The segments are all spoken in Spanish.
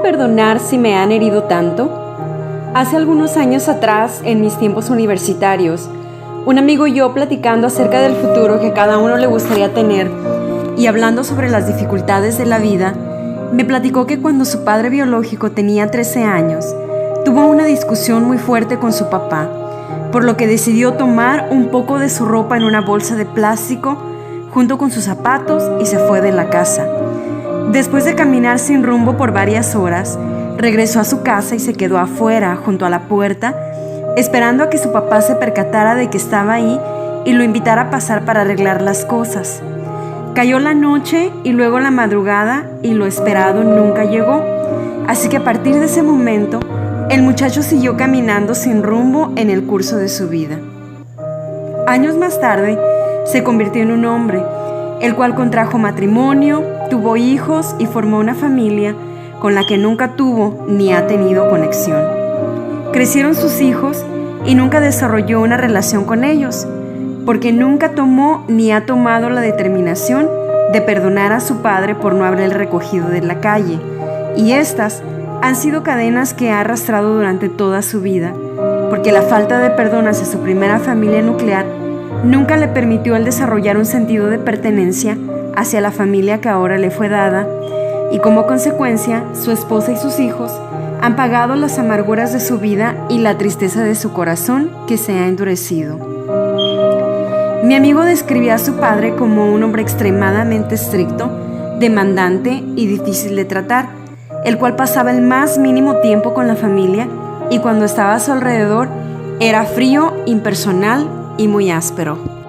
¿Cómo perdonar si me han herido tanto? Hace algunos años atrás, en mis tiempos universitarios, un amigo y yo platicando acerca del futuro que cada uno le gustaría tener y hablando sobre las dificultades de la vida, me platicó que cuando su padre biológico tenía 13 años, tuvo una discusión muy fuerte con su papá, por lo que decidió tomar un poco de su ropa en una bolsa de plástico junto con sus zapatos y se fue de la casa. Después de caminar sin rumbo por varias horas, regresó a su casa y se quedó afuera, junto a la puerta, esperando a que su papá se percatara de que estaba ahí y lo invitara a pasar para arreglar las cosas. Cayó la noche y luego la madrugada y lo esperado nunca llegó. Así que a partir de ese momento, el muchacho siguió caminando sin rumbo en el curso de su vida. Años más tarde, se convirtió en un hombre, el cual contrajo matrimonio, tuvo hijos y formó una familia con la que nunca tuvo ni ha tenido conexión. Crecieron sus hijos y nunca desarrolló una relación con ellos, porque nunca tomó ni ha tomado la determinación de perdonar a su padre por no haberle recogido de la calle, y estas han sido cadenas que ha arrastrado durante toda su vida, porque la falta de perdón hacia su primera familia nuclear nunca le permitió el desarrollar un sentido de pertenencia hacia la familia que ahora le fue dada, y como consecuencia, su esposa y sus hijos han pagado las amarguras de su vida y la tristeza de su corazón que se ha endurecido. Mi amigo describía a su padre como un hombre extremadamente estricto, demandante y difícil de tratar, el cual pasaba el más mínimo tiempo con la familia y cuando estaba a su alrededor era frío, impersonal y muy áspero.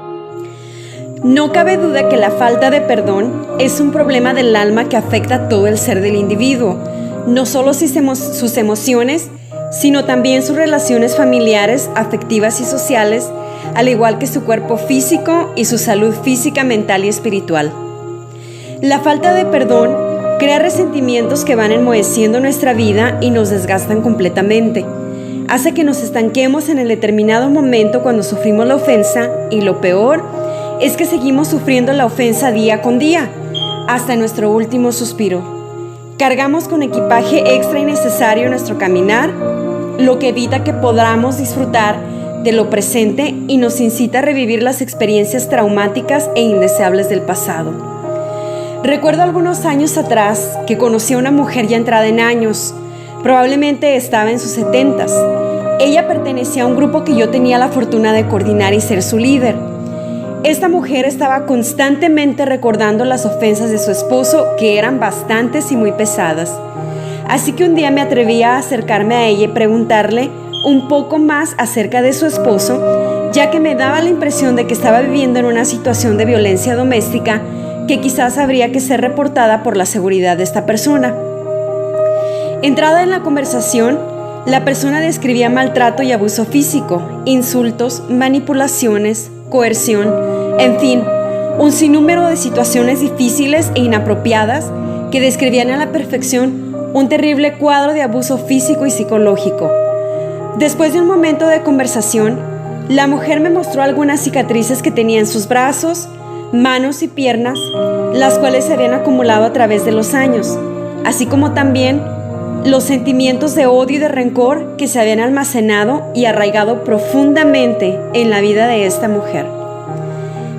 No cabe duda que la falta de perdón es un problema del alma que afecta a todo el ser del individuo, no solo sus emociones, sino también sus relaciones familiares, afectivas y sociales, al igual que su cuerpo físico y su salud física, mental y espiritual. La falta de perdón crea resentimientos que van enmoheciendo nuestra vida y nos desgastan completamente. Hace que nos estanquemos en el determinado momento cuando sufrimos la ofensa y lo peor es que seguimos sufriendo la ofensa día con día, hasta nuestro último suspiro. Cargamos con equipaje extra innecesario en nuestro caminar, lo que evita que podamos disfrutar de lo presente y nos incita a revivir las experiencias traumáticas e indeseables del pasado. Recuerdo algunos años atrás que conocí a una mujer ya entrada en años, probablemente estaba en sus 70s. Ella pertenecía a un grupo que yo tenía la fortuna de coordinar y ser su líder. Esta mujer estaba constantemente recordando las ofensas de su esposo, que eran bastantes y muy pesadas. Así que un día me atreví a acercarme a ella y preguntarle un poco más acerca de su esposo, ya que me daba la impresión de que estaba viviendo en una situación de violencia doméstica que quizás habría que ser reportada por la seguridad de esta persona. Entrada en la conversación, la persona describía maltrato y abuso físico, insultos, manipulaciones, coerción, en fin, un sinnúmero de situaciones difíciles e inapropiadas que describían a la perfección un terrible cuadro de abuso físico y psicológico. Después de un momento de conversación, la mujer me mostró algunas cicatrices que tenía en sus brazos, manos y piernas, las cuales se habían acumulado a través de los años, así como también los sentimientos de odio y de rencor que se habían almacenado y arraigado profundamente en la vida de esta mujer.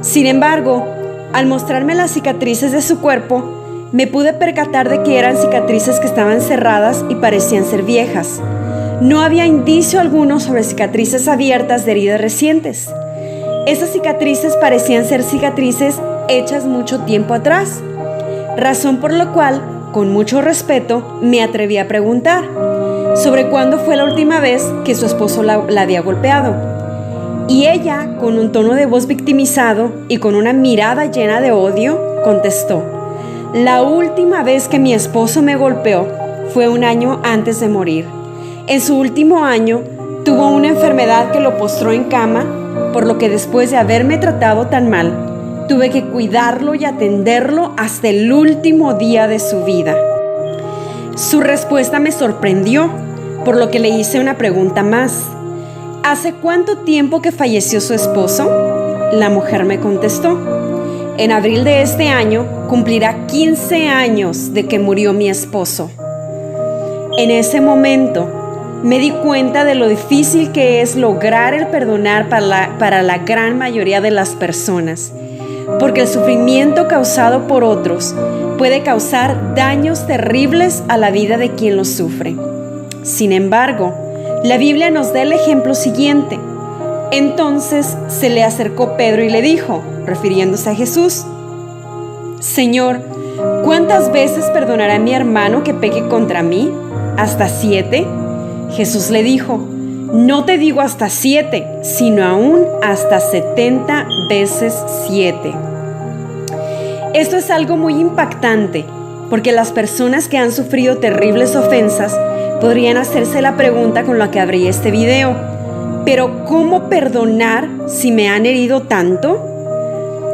Sin embargo, al mostrarme las cicatrices de su cuerpo, me pude percatar de que eran cicatrices que estaban cerradas y parecían ser viejas. No había indicio alguno sobre cicatrices abiertas de heridas recientes. Esas cicatrices parecían ser cicatrices hechas mucho tiempo atrás, razón por la cual, con mucho respeto, me atreví a preguntar sobre cuándo fue la última vez que su esposo la había golpeado. Y ella, con un tono de voz victimizado y con una mirada llena de odio, contestó: la última vez que mi esposo me golpeó fue un año antes de morir. En su último año tuvo una enfermedad que lo postró en cama, por lo que después de haberme tratado tan mal, tuve que cuidarlo y atenderlo hasta el último día de su vida. Su respuesta me sorprendió, por lo que le hice una pregunta más. ¿Hace cuánto tiempo que falleció su esposo? La mujer me contestó: en abril de este año cumplirá 15 años de que murió mi esposo. En ese momento me di cuenta de lo difícil que es lograr el perdonar para la gran mayoría de las personas, porque el sufrimiento causado por otros puede causar daños terribles a la vida de quien lo sufre. Sin embargo, la Biblia nos da el ejemplo siguiente. Entonces se le acercó Pedro y le dijo, refiriéndose a Jesús: Señor, ¿cuántas veces perdonará a mi hermano que peque contra mí? ¿Hasta 7? Jesús le dijo: No te digo hasta 7, sino aún hasta 70 veces 7. Esto es algo muy impactante, porque las personas que han sufrido terribles ofensas podrían hacerse la pregunta con la que abrí este video: ¿pero cómo perdonar si me han herido tanto?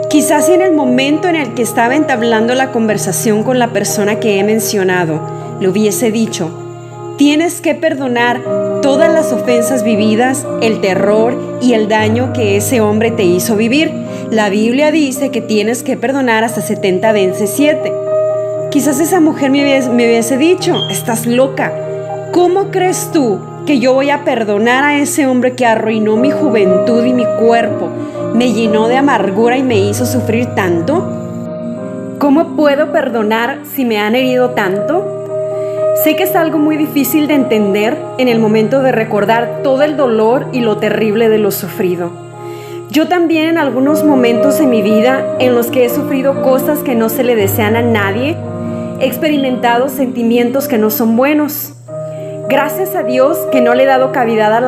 Quizás si en el momento en el que estaba entablando la conversación con la persona que he mencionado, le hubiese dicho: tienes que perdonar todas las ofensas vividas, el terror y el daño que ese hombre te hizo vivir. La Biblia dice que tienes que perdonar hasta 70 veces 7. Quizás esa mujer me hubiese dicho: estás loca. ¿Cómo crees tú que yo voy a perdonar a ese hombre que arruinó mi juventud y mi cuerpo, me llenó de amargura y me hizo sufrir tanto? ¿Cómo puedo perdonar si me han herido tanto? Sé que es algo muy difícil de entender en el momento de recordar todo el dolor y lo terrible de lo sufrido. Yo también en algunos momentos en mi vida en los que he sufrido cosas que no se le desean a nadie, he experimentado sentimientos que no son buenos. Gracias a Dios que no le he dado cavidad a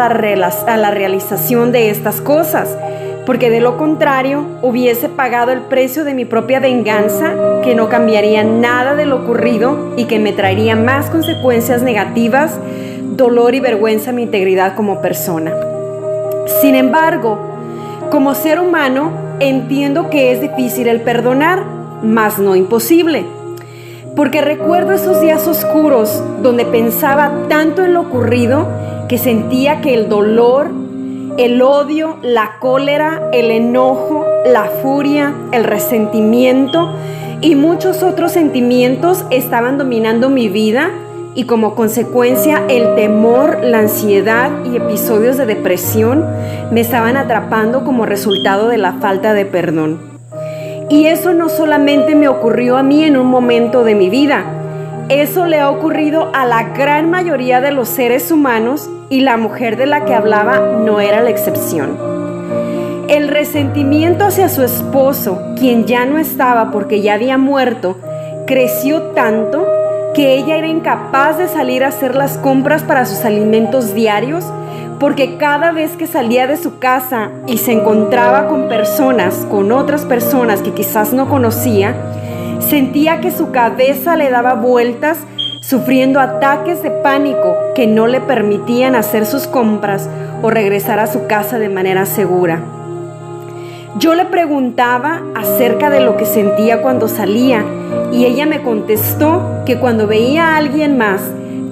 la realización de estas cosas, porque de lo contrario hubiese pagado el precio de mi propia venganza, que no cambiaría nada de lo ocurrido y que me traería más consecuencias negativas, dolor y vergüenza a mi integridad como persona. Sin embargo, como ser humano, entiendo que es difícil el perdonar, mas no imposible. Porque recuerdo esos días oscuros donde pensaba tanto en lo ocurrido que sentía que el dolor, el odio, la cólera, el enojo, la furia, el resentimiento y muchos otros sentimientos estaban dominando mi vida, y como consecuencia el temor, la ansiedad y episodios de depresión me estaban atrapando como resultado de la falta de perdón. Y eso no solamente me ocurrió a mí en un momento de mi vida, eso le ha ocurrido a la gran mayoría de los seres humanos, y la mujer de la que hablaba no era la excepción. El resentimiento hacia su esposo, quien ya no estaba porque ya había muerto, creció tanto que ella era incapaz de salir a hacer las compras para sus alimentos diarios, porque cada vez que salía de su casa y se encontraba con otras personas que quizás no conocía, sentía que su cabeza le daba vueltas, sufriendo ataques de pánico que no le permitían hacer sus compras o regresar a su casa de manera segura. Yo le preguntaba acerca de lo que sentía cuando salía, y ella me contestó que cuando veía a alguien más,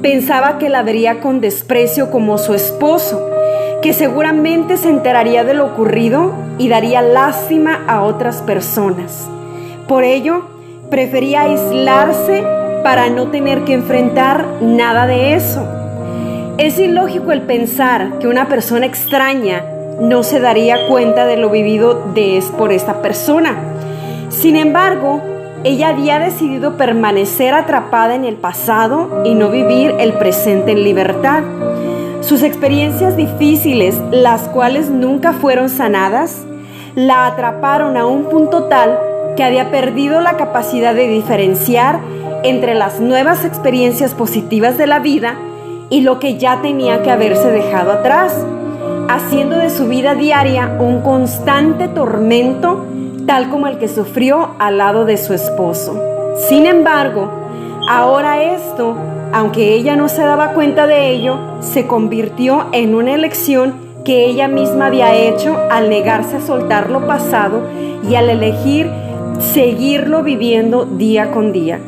pensaba que la vería con desprecio como su esposo, que seguramente se enteraría de lo ocurrido y daría lástima a otras personas. Por ello, prefería aislarse para no tener que enfrentar nada de eso. Es ilógico el pensar que una persona extraña no se daría cuenta de lo vivido por esta persona. Sin embargo, ella había decidido permanecer atrapada en el pasado y no vivir el presente en libertad. Sus experiencias difíciles, las cuales nunca fueron sanadas, la atraparon a un punto tal que había perdido la capacidad de diferenciar entre las nuevas experiencias positivas de la vida y lo que ya tenía que haberse dejado atrás, haciendo de su vida diaria un constante tormento, tal como el que sufrió al lado de su esposo. Sin embargo, ahora esto, aunque ella no se daba cuenta de ello, se convirtió en una elección que ella misma había hecho al negarse a soltar lo pasado y al elegir seguirlo viviendo día con día.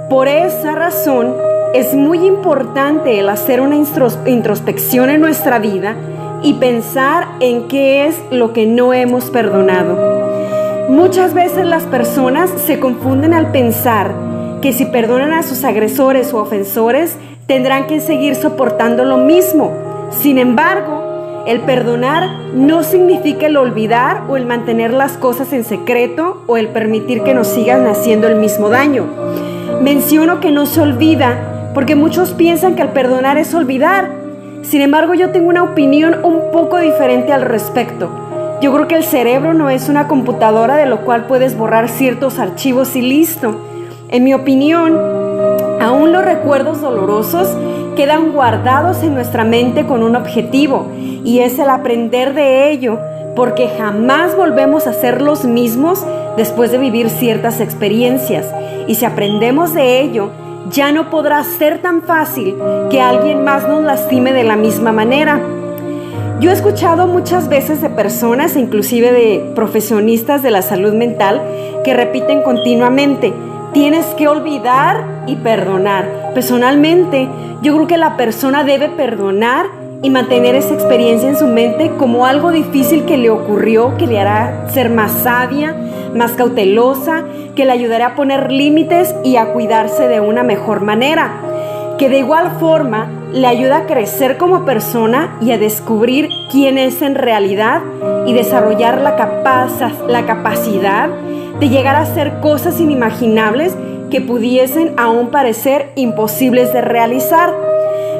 Por esa razón, es muy importante el hacer una introspección en nuestra vida y pensar en qué es lo que no hemos perdonado. Muchas veces las personas se confunden al pensar que si perdonan a sus agresores o ofensores, tendrán que seguir soportando lo mismo. Sin embargo, el perdonar no significa el olvidar o el mantener las cosas en secreto o el permitir que nos sigan haciendo el mismo daño. Menciono que no se olvida porque muchos piensan que el perdonar es olvidar. Sin embargo, yo tengo una opinión un poco diferente al respecto. Yo creo que el cerebro no es una computadora de lo cual puedes borrar ciertos archivos y listo. En mi opinión, aún los recuerdos dolorosos quedan guardados en nuestra mente con un objetivo, y es el aprender de ello, porque jamás volvemos a ser los mismos después de vivir ciertas experiencias. Y si aprendemos de ello, ya no podrá ser tan fácil que alguien más nos lastime de la misma manera. Yo he escuchado muchas veces de personas, inclusive de profesionistas de la salud mental, que repiten continuamente: tienes que olvidar y perdonar. Personalmente, yo creo que la persona debe perdonar y mantener esa experiencia en su mente como algo difícil que le ocurrió, que le hará ser más sabia, más cautelosa, que le ayudará a poner límites y a cuidarse de una mejor manera, que de igual forma le ayuda a crecer como persona y a descubrir quién es en realidad y desarrollar la capacidad de llegar a hacer cosas inimaginables que pudiesen aún parecer imposibles de realizar.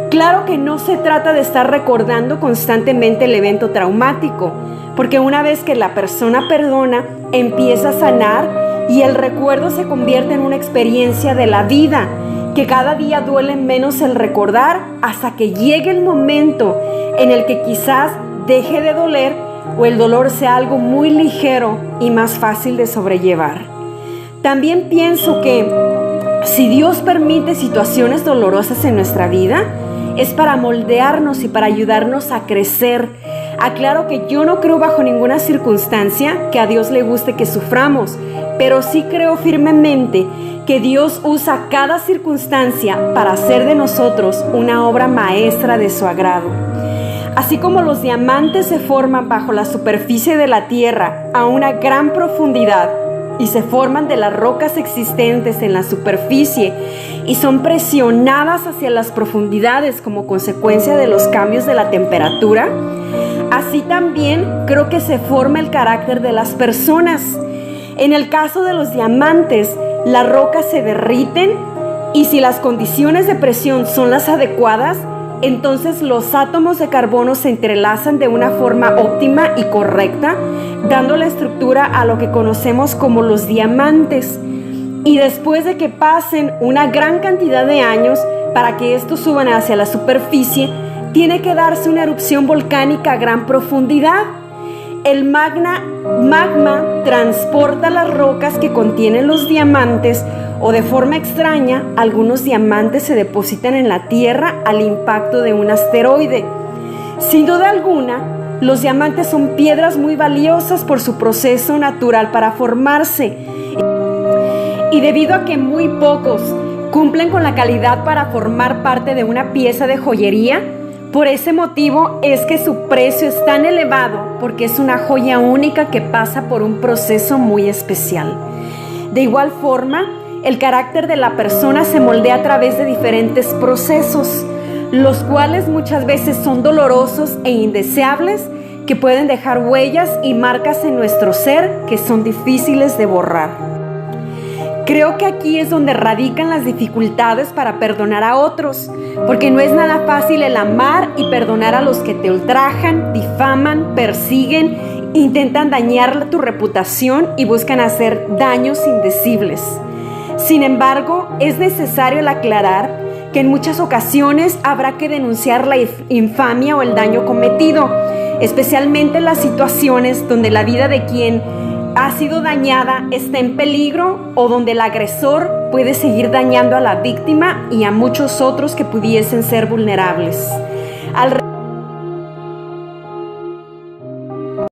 Claro que no se trata de estar recordando constantemente el evento traumático, porque una vez que la persona perdona, empieza a sanar y el recuerdo se convierte en una experiencia de la vida, que cada día duele menos el recordar hasta que llegue el momento en el que quizás deje de doler o el dolor sea algo muy ligero y más fácil de sobrellevar. También pienso que si Dios permite situaciones dolorosas en nuestra vida, es para moldearnos y para ayudarnos a crecer. Aclaro que yo no creo bajo ninguna circunstancia que a Dios le guste que suframos, pero sí creo firmemente que Dios usa cada circunstancia para hacer de nosotros una obra maestra de su agrado. Así como los diamantes se forman bajo la superficie de la tierra a una gran profundidad y se forman de las rocas existentes en la superficie y son presionadas hacia las profundidades como consecuencia de los cambios de la temperatura, así también creo que se forma el carácter de las personas. En el caso de los diamantes, las rocas se derriten y si las condiciones de presión son las adecuadas, entonces los átomos de carbono se entrelazan de una forma óptima y correcta, dando la estructura a lo que conocemos como los diamantes. Y después de que pasen una gran cantidad de años para que estos suban hacia la superficie, tiene que darse una erupción volcánica a gran profundidad. El magma transporta las rocas que contienen los diamantes, o de forma extraña, algunos diamantes se depositan en la Tierra al impacto de un asteroide. Sin duda alguna, los diamantes son piedras muy valiosas por su proceso natural para formarse. Y debido a que muy pocos cumplen con la calidad para formar parte de una pieza de joyería, por ese motivo es que su precio es tan elevado, porque es una joya única que pasa por un proceso muy especial. De igual forma, el carácter de la persona se moldea a través de diferentes procesos, los cuales muchas veces son dolorosos e indeseables, que pueden dejar huellas y marcas en nuestro ser que son difíciles de borrar. Creo que aquí es donde radican las dificultades para perdonar a otros, porque no es nada fácil el amar y perdonar a los que te ultrajan, difaman, persiguen, intentan dañar tu reputación y buscan hacer daños indecibles. Sin embargo, es necesario el aclarar que en muchas ocasiones habrá que denunciar la infamia o el daño cometido, especialmente en las situaciones donde la vida de quien ha sido dañada está en peligro o donde el agresor puede seguir dañando a la víctima y a muchos otros que pudiesen ser vulnerables.